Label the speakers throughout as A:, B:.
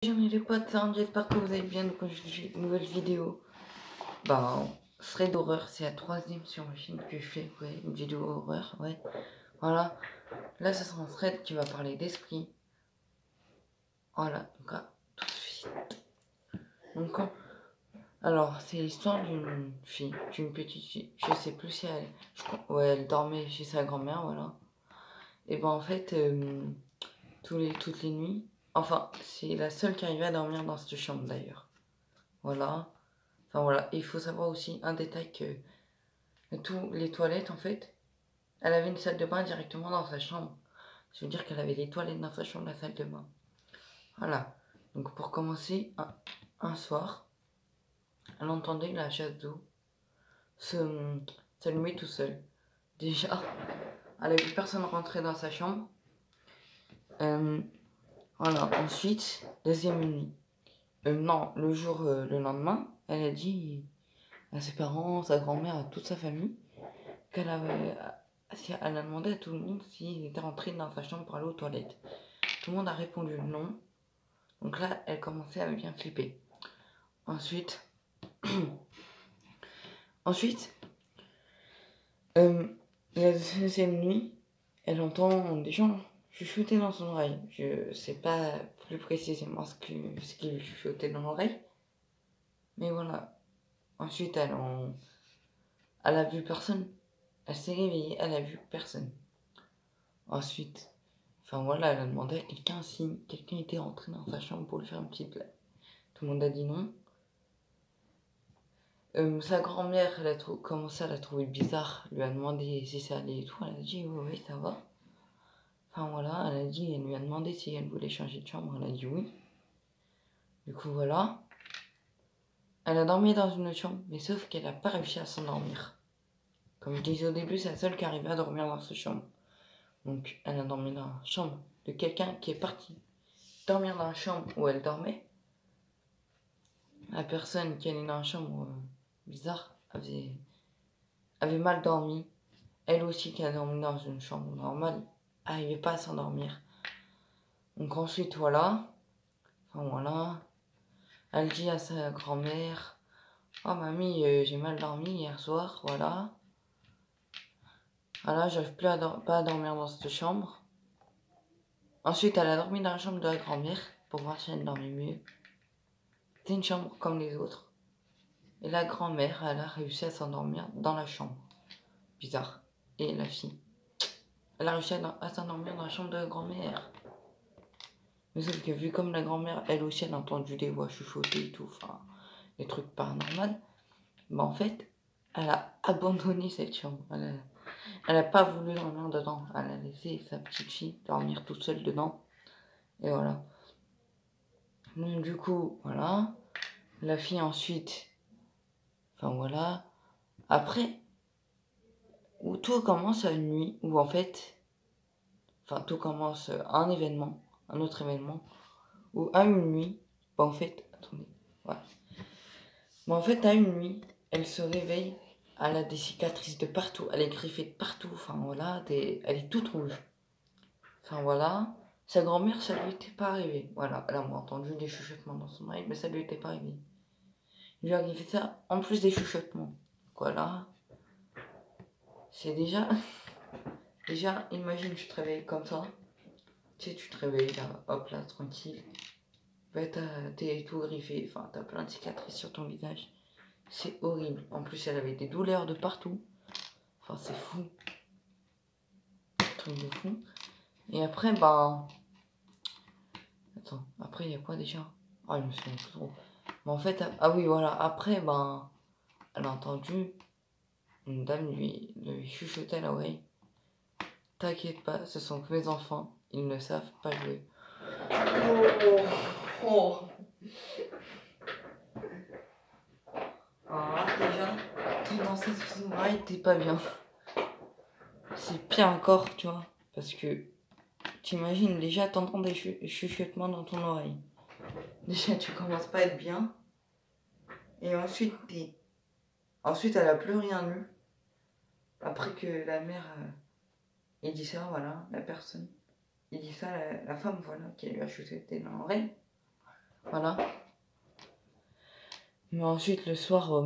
A: Salut les potes, hein, j'espère que vous allez bien. Donc aujourd'hui, j'ai une nouvelle vidéo. Ce serait d'horreur. C'est la troisième sur ma chaîne que je fais. Ouais, une vidéo horreur, ouais. Voilà. Là, ce sera un thread qui va parler d'esprit. Voilà, donc tout de suite. Donc, alors, c'est l'histoire d'une fille, d'une petite fille. Je sais plus si elle. Ouais, elle dormait chez sa grand-mère, voilà. Et ben en fait, toutes les nuits. Enfin, c'est la seule qui arrivait à dormir dans cette chambre d'ailleurs. Voilà. Enfin voilà, il faut savoir aussi un détail que tous les toilettes en fait, elle avait une salle de bain directement dans sa chambre. Ça veut dire qu'elle avait les toilettes dans sa chambre, la salle de bain. Voilà. Donc pour commencer, un soir, elle entendait la chasse d'eau s'allumer tout seul. Déjà, elle a vu personne rentrer dans sa chambre. Voilà, ensuite, deuxième nuit. Non, le lendemain, elle a dit à ses parents, sa grand-mère, à toute sa famille, qu'elle avait, elle a demandé à tout le monde s'il était rentré dans sa chambre pour aller aux toilettes. Tout le monde a répondu non. Donc là, elle commençait à bien flipper. Ensuite, la deuxième nuit, elle entend des gens chuchoter dans son oreille. Je sais pas plus précisément ce qu'ils chuchotaient dans l'oreille. Mais voilà. Ensuite, elle a vu personne. Elle s'est réveillée, elle a vu personne. Ensuite, enfin voilà, elle a demandé à quelqu'un si quelqu'un était rentré dans sa chambre pour lui faire une petite blague. Tout le monde a dit non. Sa grand-mère, elle a commencé à la trouver bizarre, lui a demandé si ça allait et tout. Elle a dit oui, ça va. Enfin voilà, elle lui a demandé si elle voulait changer de chambre, elle a dit oui. Du coup voilà. Elle a dormi dans une autre chambre, mais sauf qu'elle n'a pas réussi à s'endormir. Comme je disais au début, c'est la seule qui arrivait à dormir dans cette chambre. Donc elle a dormi dans la chambre de quelqu'un qui est parti dormir dans la chambre où elle dormait. La personne qui allait dans la chambre bizarre avait mal dormi. Elle aussi qui a dormi dans une chambre normale, n'arrivait pas à s'endormir. Donc ensuite voilà, elle dit à sa grand-mère, oh mamie, j'ai mal dormi hier soir, voilà. Voilà, j'arrive plus pas à dormir dans cette chambre. Ensuite elle a dormi dans la chambre de la grand-mère pour voir si elle dormait mieux. C'est une chambre comme les autres. Et la grand-mère, elle a réussi à s'endormir dans la chambre. Bizarre. Et la fille, elle a réussi à s'endormir dans la chambre de la grand-mère. Mais sauf que vu comme la grand-mère, elle aussi, elle a entendu des voix chuchoter et tout, enfin, des trucs paranormaux, bah en fait, elle a abandonné cette chambre. Elle a pas voulu dormir dedans. Elle a laissé sa petite fille dormir toute seule dedans. Et voilà. Donc du coup, voilà. La fille ensuite, enfin voilà. Après, où tout commence à une nuit, où en fait, enfin tout commence à un événement, un autre événement, où à une nuit, bah en fait, attendez, ouais. Bah en fait, à une nuit, elle se réveille, elle a des cicatrices de partout, elle est griffée de partout, enfin voilà, elle est toute rouge. Enfin voilà, sa grand-mère, ça lui était pas arrivé. Voilà, elle a entendu des chuchotements dans son oreille, mais ça lui était pas arrivé. Il lui a arrivé ça en plus des chuchotements. Voilà, c'est déjà. Déjà, imagine, tu te réveilles comme ça. Tu sais, tu te réveilles là, hop là, tranquille. Bah, t'es tout griffé, enfin, t'as plein de cicatrices sur ton visage. C'est horrible. En plus, elle avait des douleurs de partout. Enfin, c'est fou. Truc de fou. Et après, bah. Attends, après, il y a quoi déjà? Ah, je me souviens plus trop. Mais en fait, ah oui, voilà. Après, ben. Elle a entendu une dame lui chuchoter à l'oreille. T'inquiète pas, ce sont que mes enfants. Ils ne savent pas jouer. Oh. Alors là, déjà, t'es dans cette oreille, t'es pas bien. C'est pire encore, tu vois. Parce que t'imagines déjà t'entends des chuchotements dans ton oreille. Déjà, tu commences pas à être bien. Et ensuite, elle a plus rien eu. Après que la mère, il dit ça, voilà, la personne. Il dit ça, la femme, voilà, qui lui a chuchoté dans l'oreille. Voilà. Mais ensuite, le soir,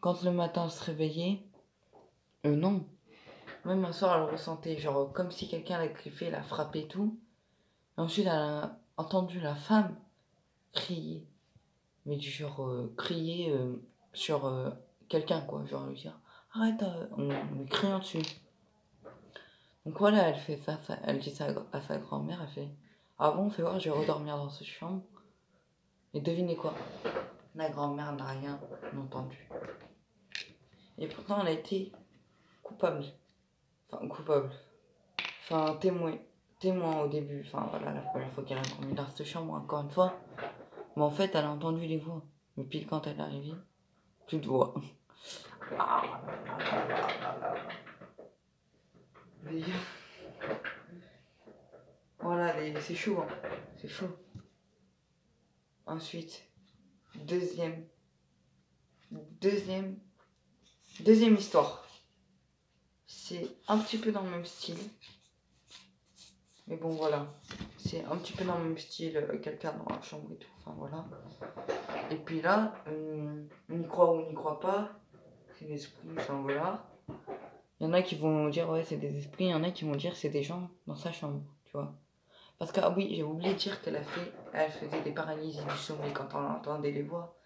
A: quand le matin elle se réveillait, non. Même un soir, elle ressentait genre comme si quelqu'un l'a griffé, l'a frappé et tout. Et ensuite, elle a entendu la femme crier. Mais du genre crier sur quelqu'un, quoi. Genre lui dire arrête, en lui criant dessus. Donc voilà, elle fait ça, elle dit ça à sa grand-mère, elle fait ah bon, fais voir, je vais redormir dans cette chambre. Et devinez quoi? La grand-mère n'a rien entendu. Et pourtant, elle a été coupable. Enfin, coupable. Enfin, témoin au début. Enfin, voilà, la première fois qu'elle a dormi dans cette chambre, encore une fois. Mais en fait, elle a entendu les voix. Mais puis quand elle est arrivée, plus de voix. Voilà, c'est chaud, hein. C'est chaud. Ensuite, deuxième histoire. C'est un petit peu dans le même style. Mais bon, voilà. C'est un petit peu dans le même style, quelqu'un dans la chambre et tout. Enfin, voilà. Et puis là, on y croit ou on n'y croit pas. C'est l'esprit, enfin voilà. Il y en a qui vont dire, ouais, c'est des esprits. Il y en a qui vont dire, c'est des gens dans sa chambre, tu vois. Parce que, ah oui, j'ai oublié de dire elle faisait des paralysies du sommeil quand on entendait les voix.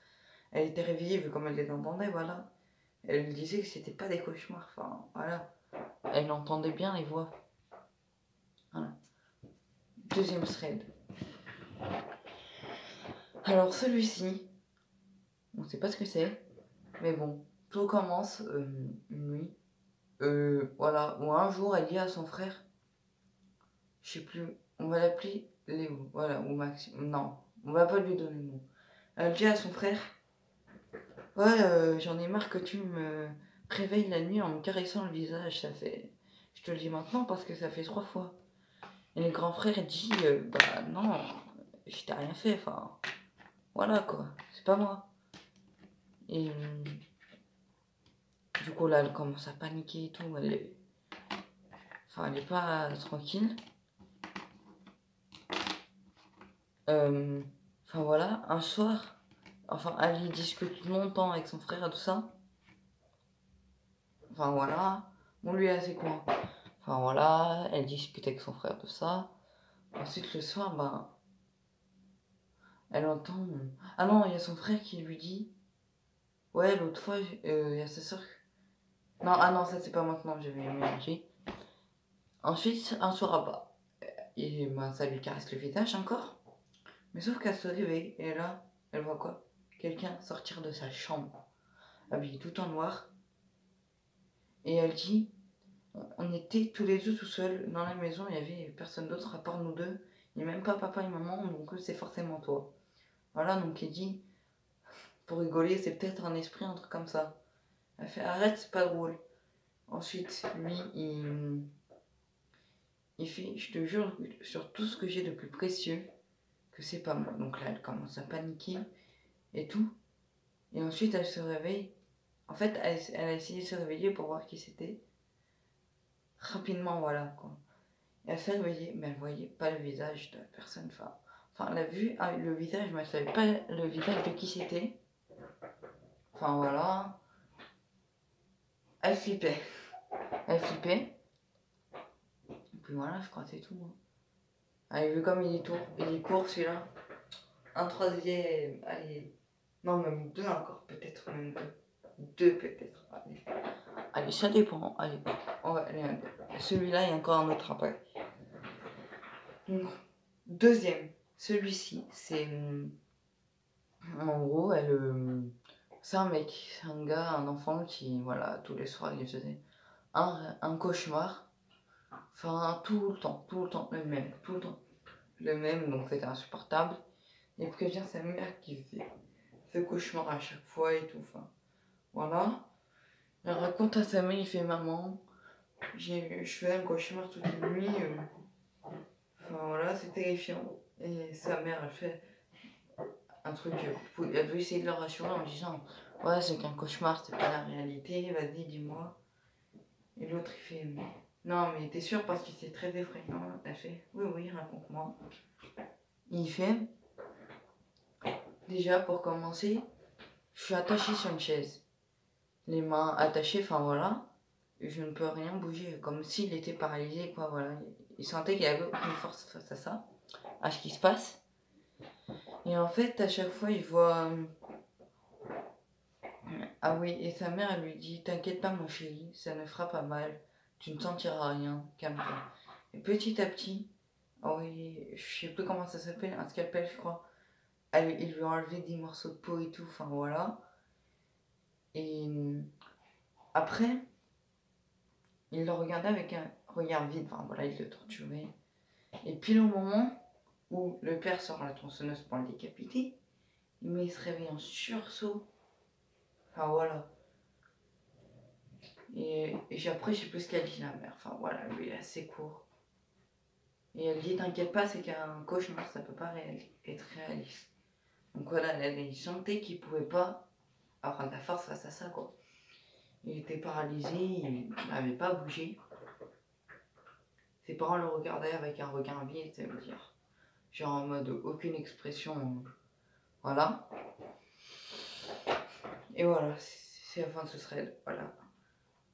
A: Elle était réveillée, vu comme elle les entendait, voilà. Elle disait que c'était pas des cauchemars, enfin, voilà. Elle entendait bien les voix. Voilà. Deuxième thread. Alors celui-ci, on sait pas ce que c'est, mais bon, tout commence une nuit. Voilà, ou un jour, elle dit à son frère, je sais plus, on va l'appeler Léo, voilà, ou Maxime, non, on va pas lui donner le nom. Elle dit à son frère, ouais, j'en ai marre que tu me réveilles la nuit en me caressant le visage, ça fait, je te le dis maintenant parce que ça fait 3 fois. Et le grand frère dit, bah non, je t'ai rien fait, enfin, voilà quoi, c'est pas moi. Et du coup là, elle commence à paniquer et tout, elle est pas tranquille. Enfin voilà, un soir, enfin elle y discute longtemps avec son frère et tout ça. Enfin voilà, on lui est assez con. Enfin voilà, elle discute avec son frère, tout ça. Ensuite le soir, ben, elle entend... Ah non, il y a son frère qui lui dit... Ouais, l'autre fois, il y a sa soeur... Non, ah non, ça c'est pas maintenant, j'avais mélangé. Ensuite, un soir, bah, et, ben, ça lui caresse le visage encore. Mais sauf qu'elle se réveille, et là, elle voit quoi? Quelqu'un sortir de sa chambre, habillé tout en noir. Et elle dit, on était tous les deux tout seuls dans la maison, il y avait personne d'autre à part nous deux. Il n'y a même pas papa et maman, donc c'est forcément toi. Voilà, donc il dit, pour rigoler, c'est peut-être un esprit, un truc comme ça. Elle fait, arrête, c'est pas drôle. Ensuite, lui, il fait, je te jure, sur tout ce que j'ai de plus précieux, que c'est pas moi. Donc là, elle commence à paniquer et tout. Et ensuite, elle se réveille. En fait, elle a essayé de se réveiller pour voir qui c'était. Rapidement, voilà, quoi. Et elle s'est réveillée, mais elle voyait pas le visage de la personne. Enfin elle a vu le visage, mais elle savait pas le visage de qui c'était. Enfin, voilà. Elle flippait. Elle flippait. Et puis voilà, je crois que c'est tout. Hein. Elle a vu comme il est court celui-là. Un troisième, allez. Non, même deux encore, peut-être même deux. Deux peut-être, allez. Allez, ça dépend, allez. On va aller un deux. Celui-là, il y a encore un autre après. Donc, deuxième, celui-ci, c'est... En gros, c'est un mec, c'est un gars, un enfant qui, voilà, tous les soirs, il faisait un cauchemar. Enfin, tout le temps, le même, tout le temps. Le même, donc c'était insupportable. Il prévient sa mère qui faisait ce cauchemar à chaque fois et tout, enfin, voilà. Il raconte à sa mère, il fait maman, je fais un cauchemar toute la nuit. Enfin voilà, c'est terrifiant. Et sa mère, elle fait un truc, elle veut essayer de le rassurer en disant, ouais, c'est qu'un cauchemar, c'est pas la réalité, vas-y, dis-moi. Et l'autre, il fait, non, mais t'es sûr parce que c'est très effrayant. Elle fait, oui, raconte-moi. Il fait, déjà pour commencer, je suis attachée sur une chaise. Les mains attachées, enfin voilà. Je ne peux rien bouger, comme s'il était paralysé, quoi, voilà. Il sentait qu'il avait aucune force face à ça, à ce qui se passe. Et en fait, à chaque fois, il voit... Ah oui, et sa mère, elle lui dit, t'inquiète pas, mon chéri, ça ne fera pas mal. Tu ne sentiras rien, calme-toi. Et petit à petit, oh oui, je sais plus comment ça s'appelle, un scalpel, je crois. Il lui a enlevé des morceaux de peau et tout, enfin voilà. Et après, il le regardait avec un regard vide, enfin voilà, il le torturait. Et puis au moment où le père sort la tronçonneuse pour le décapiter, mais il se réveille en sursaut. Enfin voilà. Et après, je sais plus ce qu'elle dit, la mère. Enfin voilà, lui, il est assez court. Et elle dit, t'inquiète pas, c'est qu'un cauchemar, ça peut pas être réaliste. Donc voilà, elle sentait qu'il pouvait pas avoir de la force face à ça, quoi. Il était paralysé, il n'avait pas bougé. Ses parents le regardaient avec un regard vide, ça veut dire. Genre en mode aucune expression. Voilà. Et voilà, c'est la fin de ce thread. Voilà.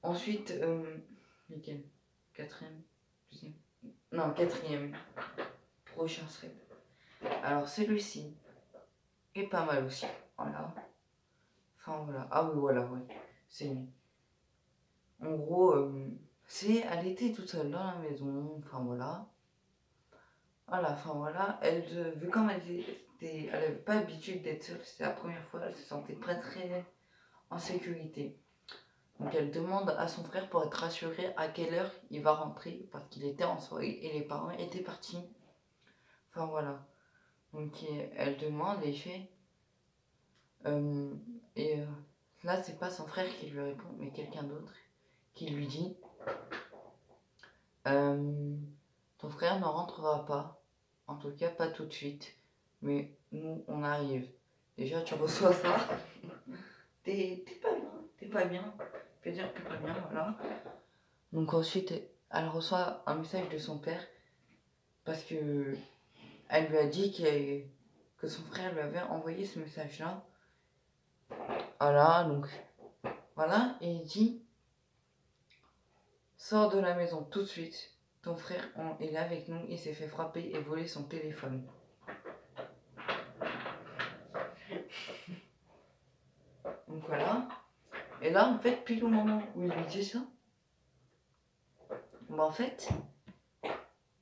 A: Ensuite, lequel? Quatrième? Deuxième? Non, quatrième. Prochain thread. Alors celui-ci est pas mal aussi. Voilà. Enfin voilà. Ah oui, voilà, ouais. C'est... En gros, elle était toute seule dans la maison. Enfin voilà. Voilà, enfin voilà. Vu comme elle avait pas l'habitude d'être seule, c'était la première fois, elle se sentait pas très en sécurité. Donc elle demande à son frère pour être rassurée à quelle heure il va rentrer parce qu'il était en soirée et les parents étaient partis. Enfin voilà. Donc elle demande et il fait. Là c'est pas son frère qui lui répond mais quelqu'un d'autre qui lui dit ton frère ne rentrera pas. En tout cas pas tout de suite. Mais nous on arrive. Déjà tu reçois ça. T'es pas bien. T'es pas bien. Je peux dire que t'es pas bien, voilà. Donc ensuite, elle reçoit un message de son père parce que elle lui a dit que son frère lui avait envoyé ce message-là. Voilà, donc voilà, et il dit sors de la maison tout de suite. Ton frère est là avec nous, il s'est fait frapper et voler son téléphone. Donc voilà. Et là, en fait, pile au moment où il lui dit ça, bah en fait,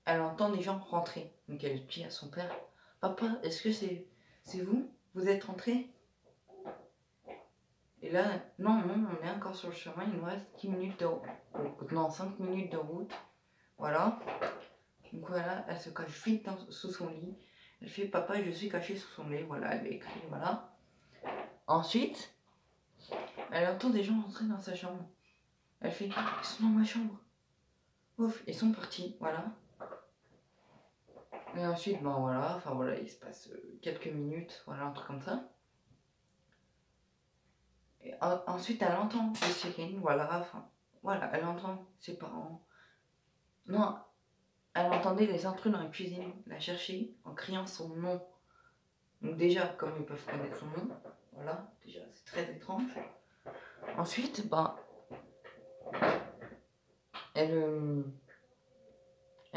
A: elle entend des gens rentrer. Donc elle dit à son père, papa, est-ce que c'est vous? Vous êtes rentré? Et là, non, on est encore sur le chemin, il nous reste 10 minutes de route. Non, 5 minutes de route. Voilà. Donc voilà, elle se cache vite sous son lit. Elle fait, papa, je suis cachée sous son lit. Voilà, elle écrit, voilà. Ensuite, elle entend des gens rentrer dans sa chambre. Elle fait, ils sont dans ma chambre. Ouf, ils sont partis, voilà. Et ensuite, ben voilà, enfin voilà, il se passe quelques minutes, voilà, un truc comme ça. Et ensuite, elle entend les sirènes, voilà, enfin, voilà, elle entend ses parents. Non, elle entendait les intrus dans la cuisine la chercher en criant son nom. Donc déjà, comme ils peuvent connaître son nom, voilà, déjà, c'est très étrange. Ensuite, ben, elle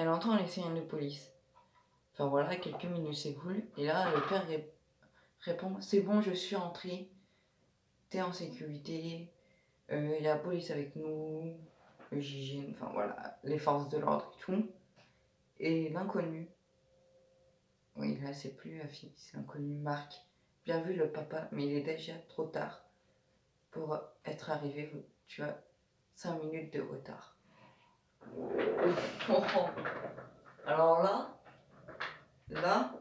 A: entend les sirènes de police. Enfin voilà, quelques minutes s'écoulent, et là, le père répond, c'est bon, je suis rentré, t'es en sécurité, il y a la police avec nous, le GIGN, enfin voilà, les forces de l'ordre et tout. Et l'inconnu, oui là c'est plus la fille, c'est l'inconnu Marc. Bien vu le papa, mais il est déjà trop tard pour être arrivé, tu as 5 minutes de retard. Alors là,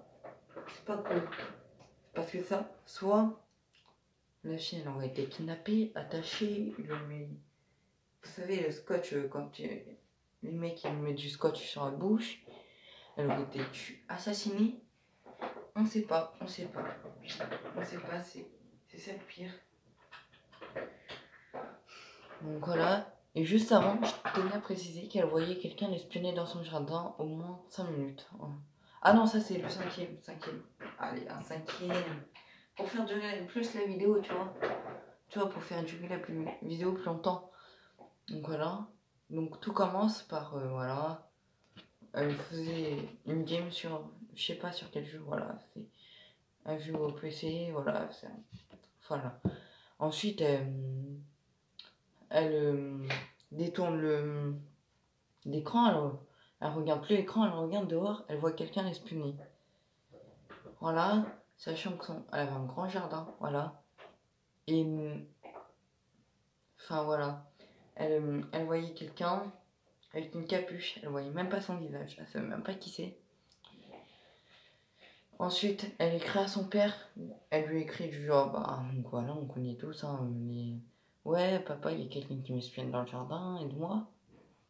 A: c'est pas cool. Parce que ça, soit la fille elle aurait été kidnappée, attachée, vous savez le scotch, quand les mecs ils mettent du scotch sur la bouche, elle aurait été assassinée. On sait pas, c'est ça le pire. Donc voilà, et juste avant, je tenais à préciser qu'elle voyait quelqu'un espionner dans son jardin au moins 5 minutes. Ah non, ça c'est le cinquième. Allez, un cinquième. pour faire durer plus la vidéo, tu vois. Tu vois, pour faire durer la vidéo plus longtemps. Donc voilà. Donc tout commence par, voilà. Elle faisait une game sur, je sais pas sur quel jeu, voilà. C'est un jeu au PC, voilà. Voilà. Ensuite, elle détourne l'écran, elle regarde plus l'écran, elle regarde dehors, elle voit quelqu'un espionner. Voilà, sachant qu'elle avait un grand jardin, voilà. Et enfin voilà, elle voyait quelqu'un avec une capuche, elle voyait même pas son visage, elle savait même pas qui c'est. Ensuite, elle écrit à son père, elle lui écrit du genre, bah donc voilà, on connaît tous, hein, mais ouais, papa, il y a quelqu'un qui m'espionne dans le jardin, aide-moi.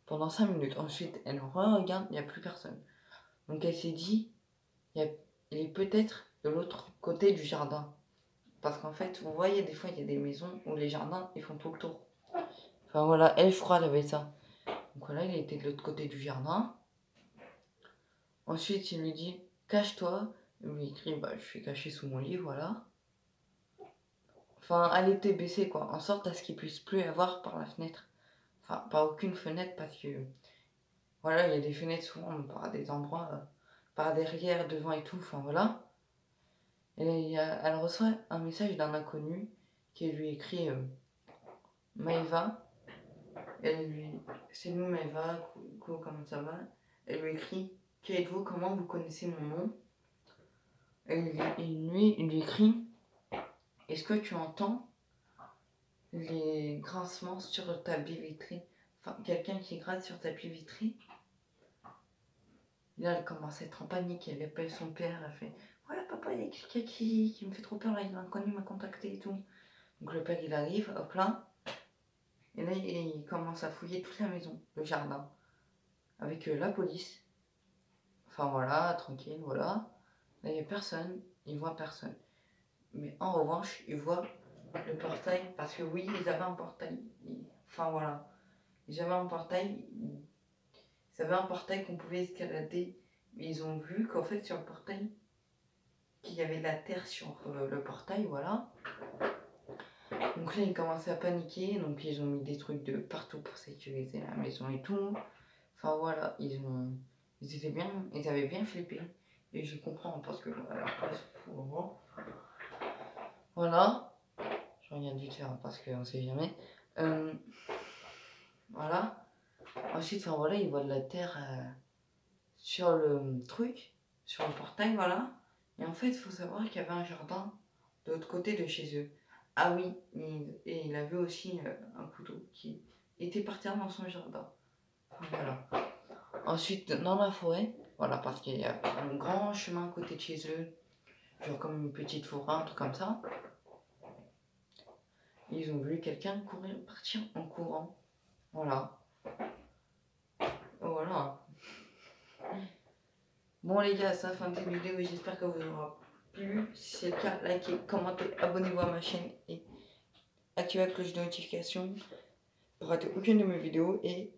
A: Pendant 5 minutes. Ensuite, elle regarde, il n'y a plus personne. Donc elle s'est dit, il est peut-être de l'autre côté du jardin. Parce qu'en fait, vous voyez, des fois, il y a des maisons où les jardins, ils font tout le tour. Enfin voilà, elle, je crois, elle avait ça. Donc voilà, il était de l'autre côté du jardin. Ensuite, il lui dit, cache-toi. Il lui écrit, bah, je suis caché sous mon lit, voilà. Enfin, elle était baissée, quoi, en sorte à ce qu'il puisse plus la voir par la fenêtre. Enfin, pas aucune fenêtre, parce que, voilà, il y a des fenêtres souvent par des endroits, par derrière, devant et tout, enfin voilà. Et elle reçoit un message d'un inconnu qui lui écrit Maëva. C'est nous Maëva, comment ça va? Elle lui écrit, qui êtes-vous, comment vous connaissez mon nom? Et lui, il lui écrit, est-ce que tu entends les grincements sur ta baie vitrée? Enfin, quelqu'un qui gratte sur ta baie vitrée. Là, elle commence à être en panique, elle appelle son père, elle fait, voilà papa, il y a quelqu'un qui me fait trop peur, là, il a inconnu m'a contacté et tout. Donc le père, il arrive, hop là. Et là, il commence à fouiller toute la maison, le jardin, avec la police. Enfin voilà, tranquille, voilà. Là, il n'y a personne, il voit personne. Mais en revanche, il voit le portail, parce que oui, ils avaient un portail. Enfin voilà, ils avaient un portail, qu'on pouvait escalader. Mais ils ont vu qu'en fait, sur le portail, qu'il y avait de la terre sur le portail, voilà. Donc là, ils commençaient à paniquer, donc ils ont mis des trucs de partout pour sécuriser la maison et tout. Enfin voilà, ils avaient bien flippé. Et je comprends parce que à leur place, pour moi. Voilà. Je regarde vite faire parce qu'on sait jamais. Voilà. Ensuite, enfin voilà, ils voient de la terre sur le truc, sur le portail, voilà. Et en fait, il faut savoir qu'il y avait un jardin de l'autre côté de chez eux. Ah oui, et il avait aussi un couteau qui était par terre dans son jardin. Voilà. Ensuite, dans la forêt, voilà, parce qu'il y a un grand chemin à côté de chez eux, genre comme une petite forêt, un truc comme ça. Ils ont vu quelqu'un partir en courant. Voilà. Voilà. Bon les gars, c'est la fin de cette vidéo et j'espère que vous aura plu. Si c'est le cas, likez, commentez, abonnez-vous à ma chaîne et activez la cloche de notification pour rater aucune de mes vidéos et